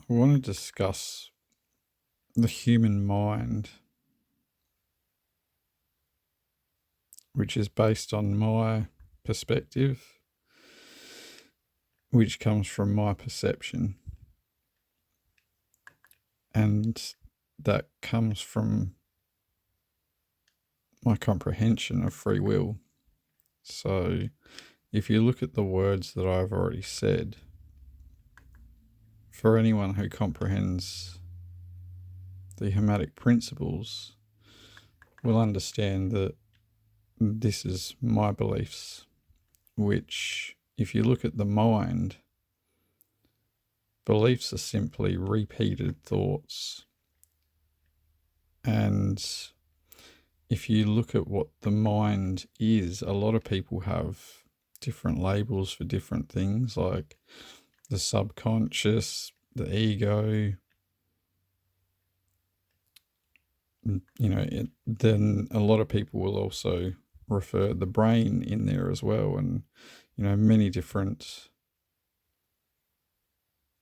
I want to discuss the human mind, which is based on my perspective, which comes from my perception, and that comes from my comprehension of free will. So if you look at the words that I've already said, for anyone who comprehends the Hermetic principles will understand that this is my beliefs, which, if you look at the mind, beliefs are simply repeated thoughts. And if you look at what the mind is, a lot of people have different labels for different things, like the subconscious, the ego. Then a lot of people will also refer the brain in there as well, and many different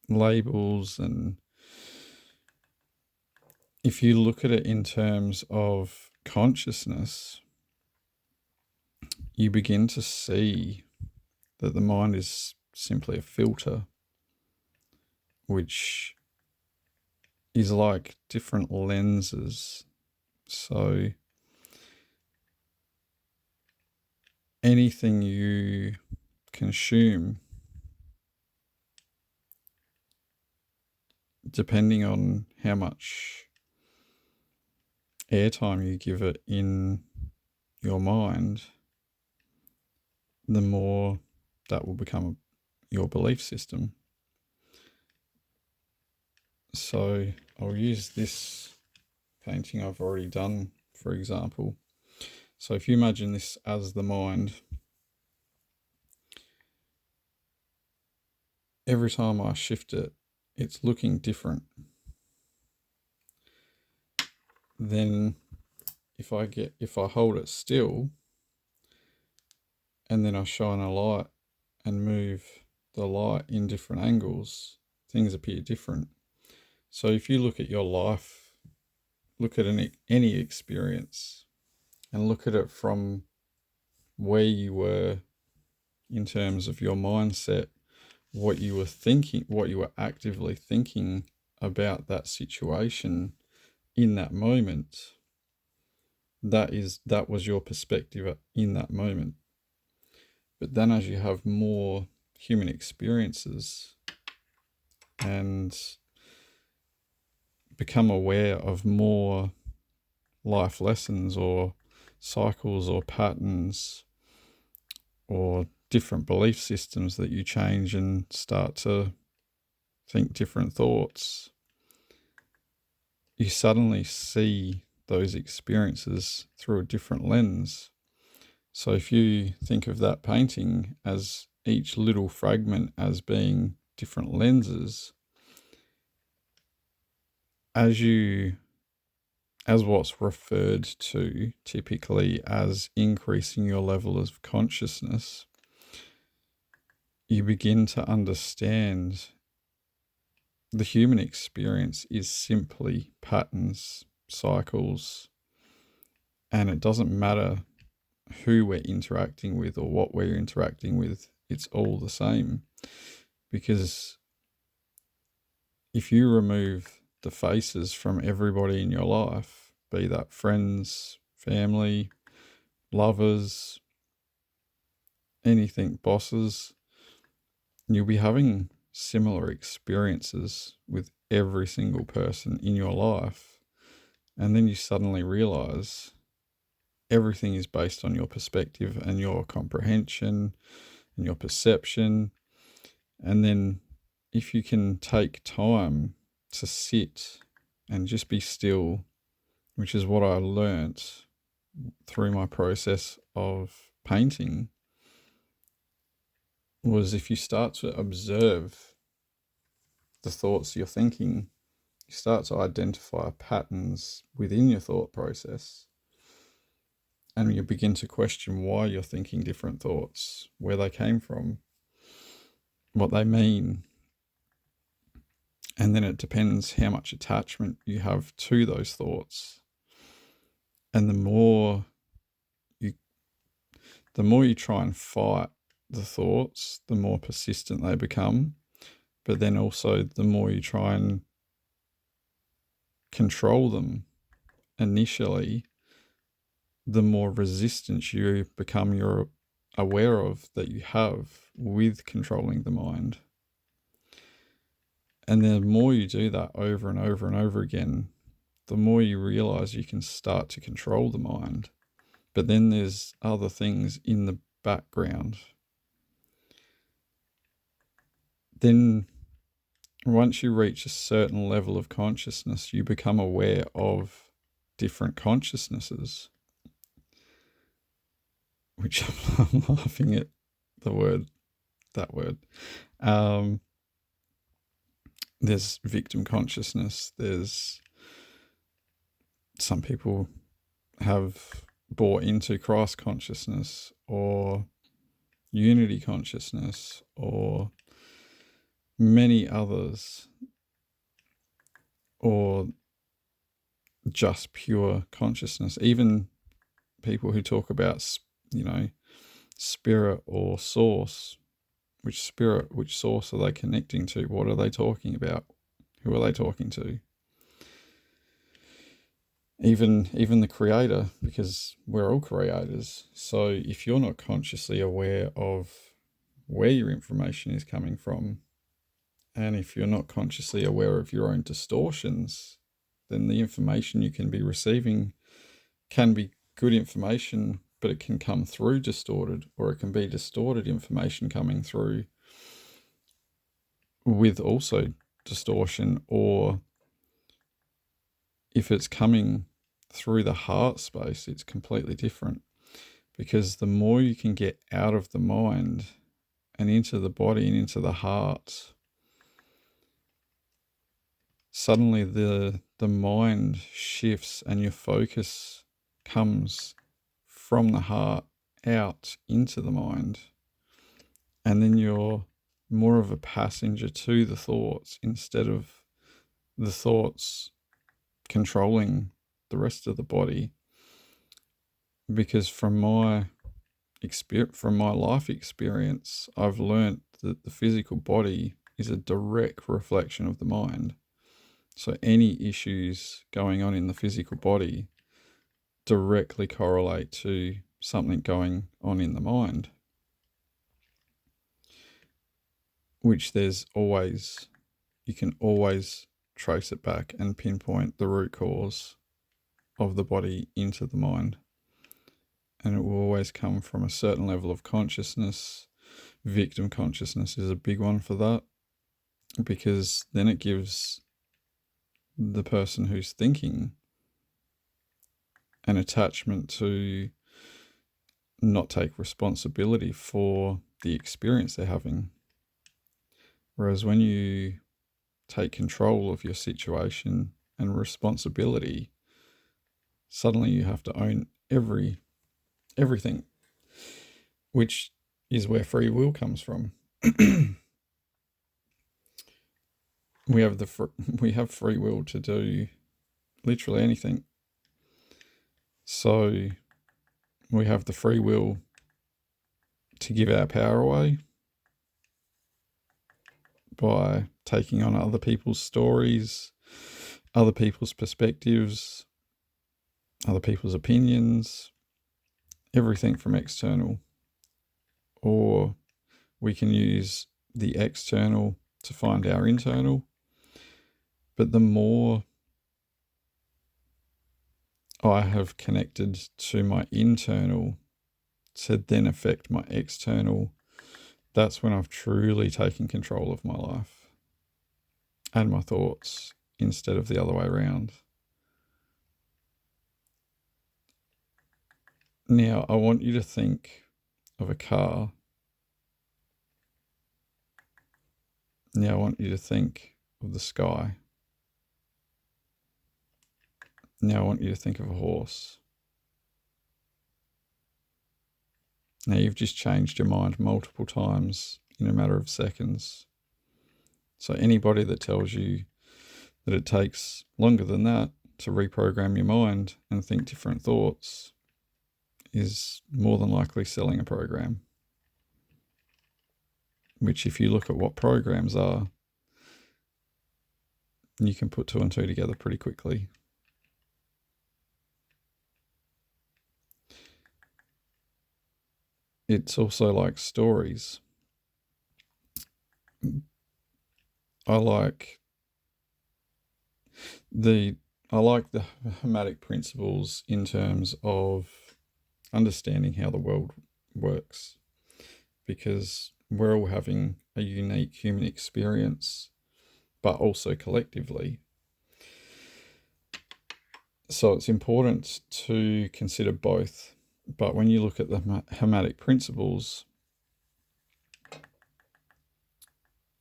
labels. And if you look at it in terms of consciousness, you begin to see that the mind is simply a filter, which is like different lenses. So anything you consume, depending on how much airtime you give it in your mind, the more that will become your belief system. So I'll use this painting I've already done, for example. So if you imagine this as the mind, every time I shift it, it's looking different. Then if I hold it still and then I shine a light and move the light in different angles, things appear different. So if you look at your life, look at any experience and look at it from where you were in terms of your mindset, what you were thinking, what you were actively thinking about that situation in that moment, that was your perspective in that moment. But then as you have more human experiences and become aware of more life lessons or cycles or patterns or different belief systems that you change and start to think different thoughts, you suddenly see those experiences through a different lens. So if you think of that painting as each little fragment as being different lenses, as what's referred to typically as increasing your level of consciousness, you begin to understand the human experience is simply patterns, cycles, and it doesn't matter who we're interacting with or what we're interacting with, it's all the same. Because if you remove the faces from everybody in your life, be that friends, family, lovers, anything, bosses, you'll be having similar experiences with every single person in your life. And then you suddenly realize everything is based on your perspective and your comprehension and your perception. And then if you can take time to sit and just be still, which is what I learnt through my process of painting, was if you start to observe the thoughts you're thinking, you start to identify patterns within your thought process, and you begin to question why you're thinking different thoughts, where they came from, what they mean. And then it depends how much attachment you have to those thoughts. And the more you try and fight the thoughts, the more persistent they become. But then also the more you try and control them initially, the more resistance you become you're aware of that you have with controlling the mind. And the more you do that over and over and over again, the more you realize you can start to control the mind. But then there's other things in the background. Then once you reach a certain level of consciousness, you become aware of different consciousnesses, which I'm laughing at that word. There's victim consciousness. There's some people have bought into Christ consciousness or unity consciousness or many others, or just pure consciousness. Even people who talk about, spirit or source. Which spirit, which source are they connecting to? What are they talking about? Who are they talking to? Even the creator, because we're all creators. So if you're not consciously aware of where your information is coming from, and if you're not consciously aware of your own distortions, then the information you can be receiving can be good information, but it can come through distorted, or it can be distorted information coming through with also distortion. Or if it's coming through the heart space, it's completely different, because the more you can get out of the mind and into the body and into the heart, suddenly the mind shifts and your focus comes from the heart out into the mind. And then you're more of a passenger to the thoughts instead of the thoughts controlling the rest of the body. Because from my life experience, I've learnt that the physical body is a direct reflection of the mind. So any issues going on in the physical body directly correlate to something going on in the mind, which you can always trace it back and pinpoint the root cause of the body into the mind. And it will always come from a certain level of consciousness. Victim consciousness is a big one for that, because then it gives the person who's thinking an attachment to not take responsibility for the experience they're having. Whereas when you take control of your situation and responsibility, suddenly you have to own everything, which is where free will comes from. We have free will to do literally anything. So we have the free will to give our power away by taking on other people's stories, other people's perspectives, other people's opinions, everything from external. Or we can use the external to find our internal. But the more I have connected to my internal to then affect my external, that's when I've truly taken control of my life and my thoughts instead of the other way around. Now, I want you to think of a car. Now, I want you to think of the sky. Now, I want you to think of a horse. Now, you've just changed your mind multiple times in a matter of seconds. So anybody that tells you that it takes longer than that to reprogram your mind and think different thoughts is more than likely selling a program. Which, if you look at what programs are, you can put two and two together pretty quickly. It's also like stories. I like the hermetic principles in terms of understanding how the world works, because we're all having a unique human experience, but also collectively. So it's important to consider both. But when you look at the hermetic principles,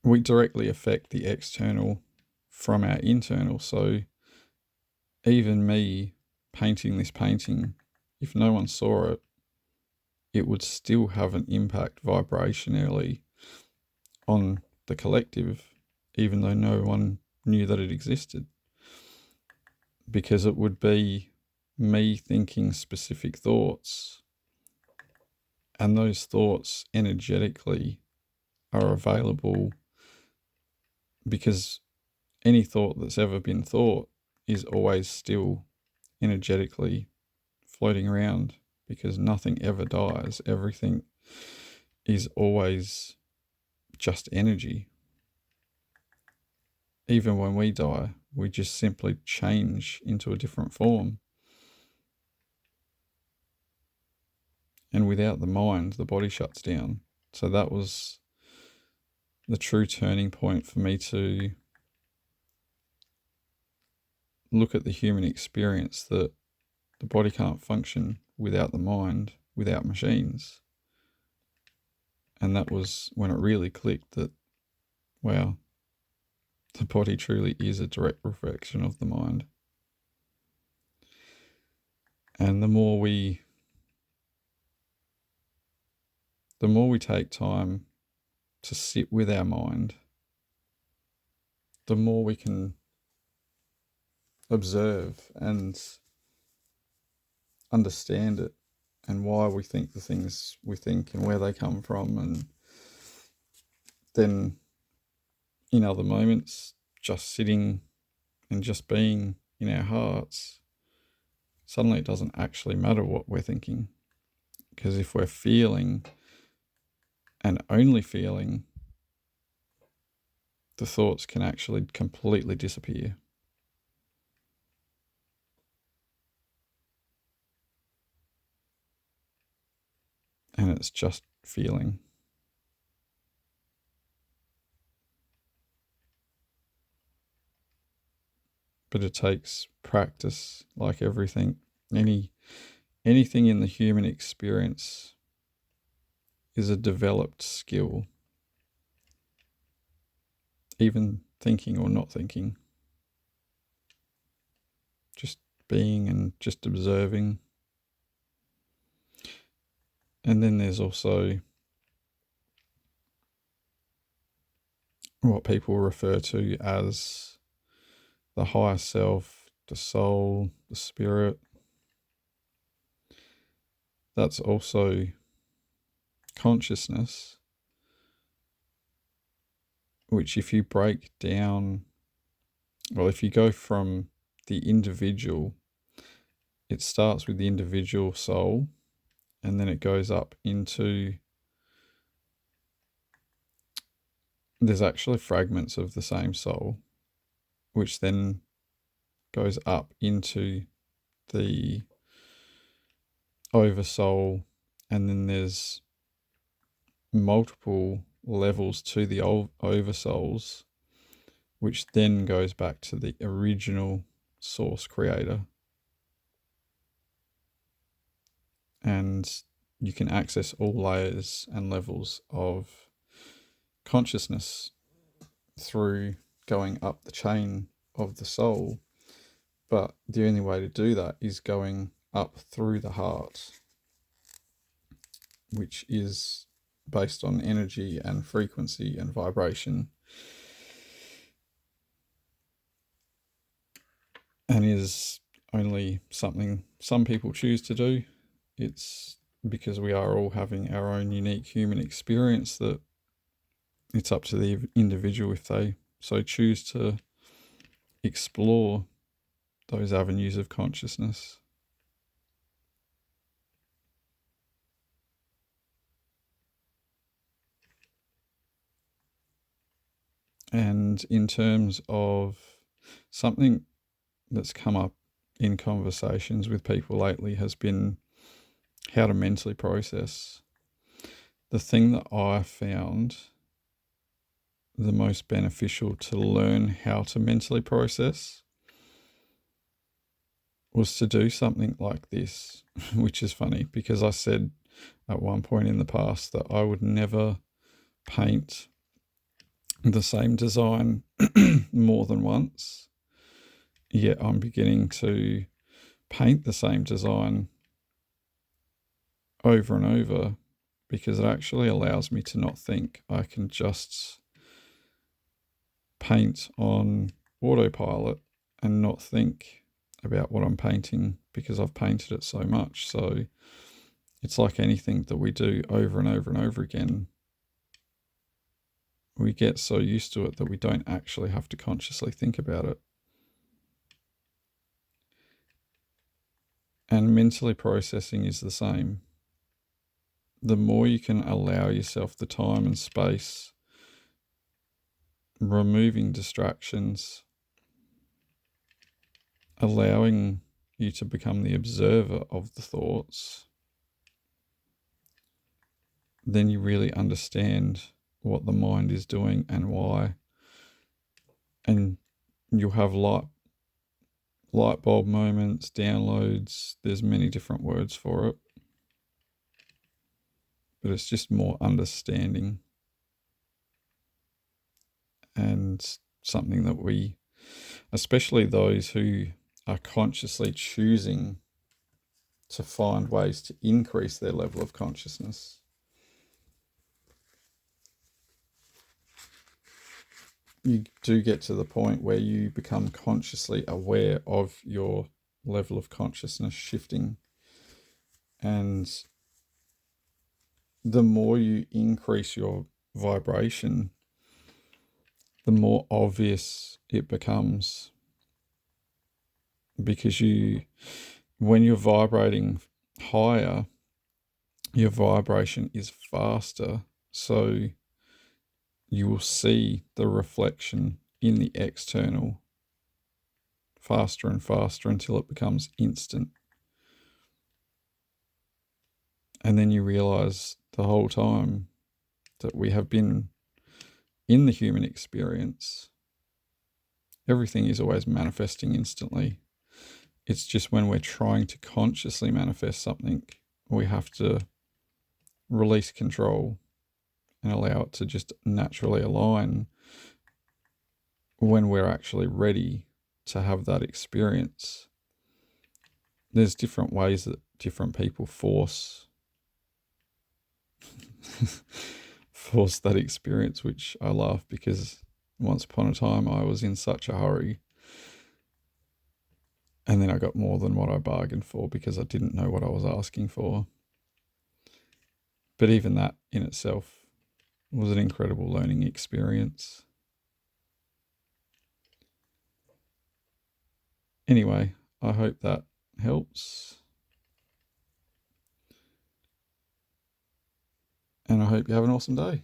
we directly affect the external from our internal. So even me painting this painting, if no one saw it, it would still have an impact vibrationally on the collective, even though no one knew that it existed. Because it would be me thinking specific thoughts, and those thoughts energetically are available, because any thought that's ever been thought is always still energetically floating around, because nothing ever dies. Everything is always just energy. Even when we die, we just simply change into a different form. And without the mind, the body shuts down. So that was the true turning point for me to look at the human experience, that the body can't function without the mind, without machines. And that was when it really clicked that, wow, the body truly is a direct reflection of the mind. And the more we take time to sit with our mind, the more we can observe and understand it, and why we think the things we think and where they come from. And then in other moments, just sitting and just being in our hearts, suddenly it doesn't actually matter what we're thinking. Because if we're feeling and only feeling, the thoughts can actually completely disappear. And it's just feeling. But it takes practice, like everything. Anything in the human experience is a developed skill, even thinking or not thinking. Just being and just observing. And then there's also what people refer to as the higher self, the soul, the spirit. That's also consciousness, which if you break down, well, if you go from the individual, it starts with the individual soul, and then it goes up into, there's actually fragments of the same soul, which then goes up into the oversoul, and then there's multiple levels to the oversouls, which then goes back to the original source creator. And you can access all layers and levels of consciousness through going up the chain of the soul. But the only way to do that is going up through the heart, which is based on energy and frequency and vibration. and is only something some people choose to do. It's because we are all having our own unique human experience that it's up to the individual if they so choose to explore those avenues of consciousness. And in terms of something that's come up in conversations with people lately has been how to mentally process. The thing that I found the most beneficial to learn how to mentally process was to do something like this, which is funny because I said at one point in the past that I would never paint the same design more than once. Yet I'm beginning to paint the same design over and over because it actually allows me to not think. I can just paint on autopilot and not think about what I'm painting because I've painted it so much. So it's like anything that we do over and over and over again. We get so used to it that we don't actually have to consciously think about it. And mentally processing is the same. The more you can allow yourself the time and space, removing distractions, allowing you to become the observer of the thoughts, then you really understand what the mind is doing and why. And you'll have light bulb moments, downloads. There's many different words for it. But it's just more understanding and something that we, especially those who are consciously choosing to find ways to increase their level of consciousness, you do get to the point where you become consciously aware of your level of consciousness shifting. And the more you increase your vibration, the more obvious it becomes. Because when you're vibrating higher, your vibration is faster. So you will see the reflection in the external faster and faster until it becomes instant. And then you realize the whole time that we have been in the human experience, everything is always manifesting instantly. It's just when we're trying to consciously manifest something, we have to release control and allow it to just naturally align when we're actually ready to have that experience. There's different ways that different people force that experience, which I laugh because once upon a time I was in such a hurry and then I got more than what I bargained for because I didn't know what I was asking for. But even that in itself was an incredible learning experience. Anyway, I hope that helps. And I hope you have an awesome day.